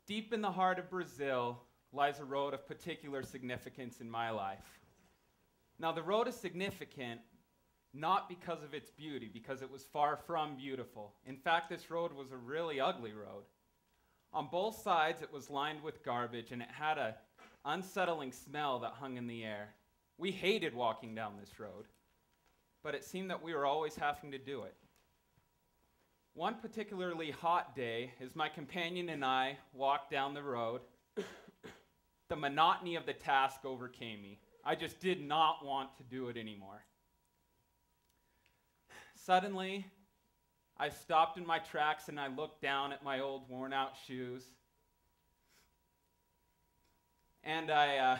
Deep in the heart of Brazil lies a road of particular significance in my life. Now, the road is significant not because of its beauty, because it was far from beautiful. In fact, this road was a really ugly road. On both sides, it was lined with garbage, and it had an unsettling smell that hung in the air. We hated walking down this road, but it seemed that we were always having to do it. One particularly hot day, as my companion and I walked down the road, the monotony of the task overcame me. I just did not want to do it anymore. Suddenly, I stopped in my tracks and I looked down at my old worn-out shoes. And I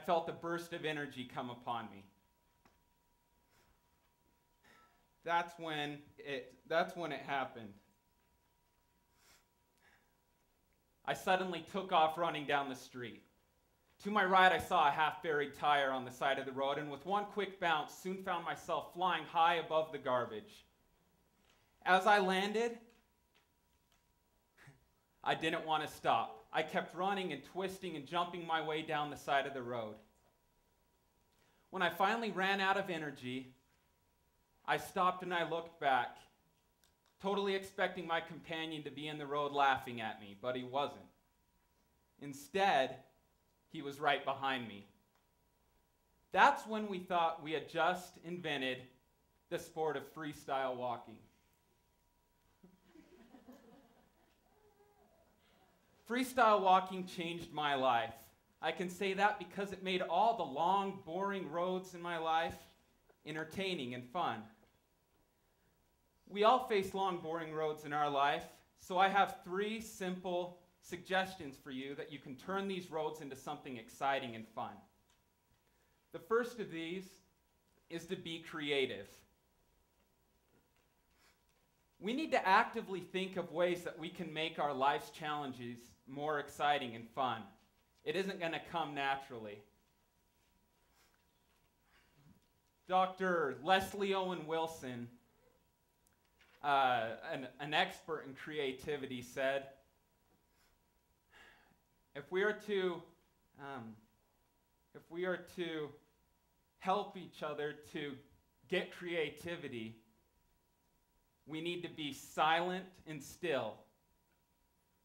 felt a burst of energy come upon me. That's when it happened. I suddenly took off running down the street. To my right, I saw a half-buried tire on the side of the road, and with one quick bounce, soon found myself flying high above the garbage. As I landed, I didn't want to stop. I kept running and twisting and jumping my way down the side of the road. When I finally ran out of energy, I stopped and I looked back, totally expecting my companion to be in the road laughing at me, but he wasn't. Instead, he was right behind me. That's when we thought we had just invented the sport of freestyle walking. Freestyle walking changed my life. I can say that because it made all the long, boring roads in my life entertaining and fun. We all face long, boring roads in our life, so I have 3 simple suggestions for you that you can turn these roads into something exciting and fun. The first of these is to be creative. We need to actively think of ways that we can make our life's challenges more exciting and fun. It isn't going to come naturally. Dr. Leslie Owen Wilson, an expert in creativity, said, if we are to help each other to get creativity, we need to be silent and still.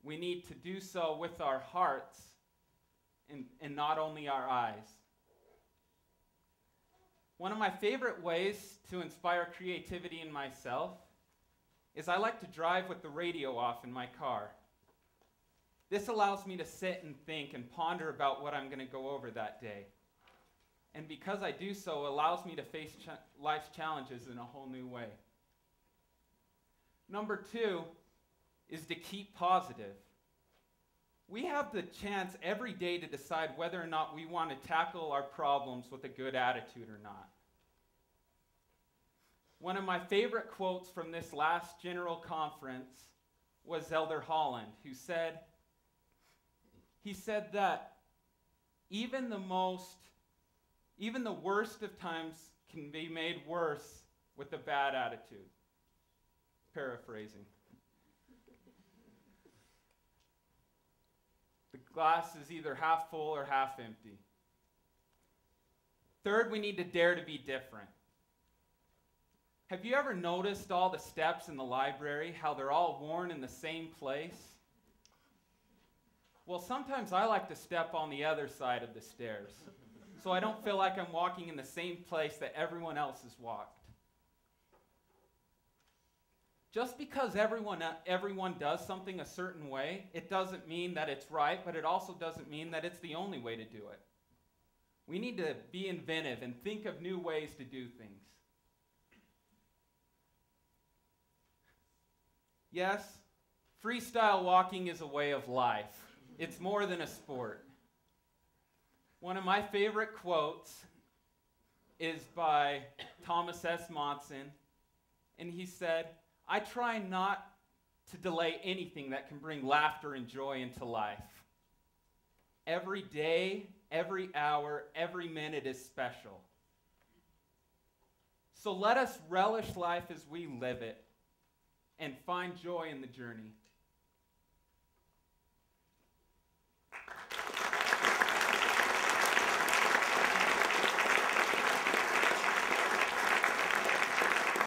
We need to do so with our hearts and not only our eyes. One of my favorite ways to inspire creativity in myself is I like to drive with the radio off in my car. This allows me to sit and think and ponder about what I'm going to go over that day. And because I do so, it allows me to face life's challenges in a whole new way. Number 2 is to keep positive. We have the chance every day to decide whether or not we want to tackle our problems with a good attitude or not. One of my favorite quotes from this last general conference was Elder Holland, who said, that even the worst of times can be made worse with a bad attitude. Paraphrasing. The glass is either half full or half empty. Third, we need to dare to be different. Have you ever noticed all the steps in the library, how they're all worn in the same place? Well, sometimes I like to step on the other side of the stairs, so I don't feel like I'm walking in the same place that everyone else has walked. Just because everyone does something a certain way, it doesn't mean that it's right, but it also doesn't mean that it's the only way to do it. We need to be inventive and think of new ways to do things. Yes, freestyle walking is a way of life. It's more than a sport. One of my favorite quotes is by Thomas S. Monson, and he said, I try not to delay anything that can bring laughter and joy into life. Every day, every hour, every minute is special. So let us relish life as we live it and find joy in the journey.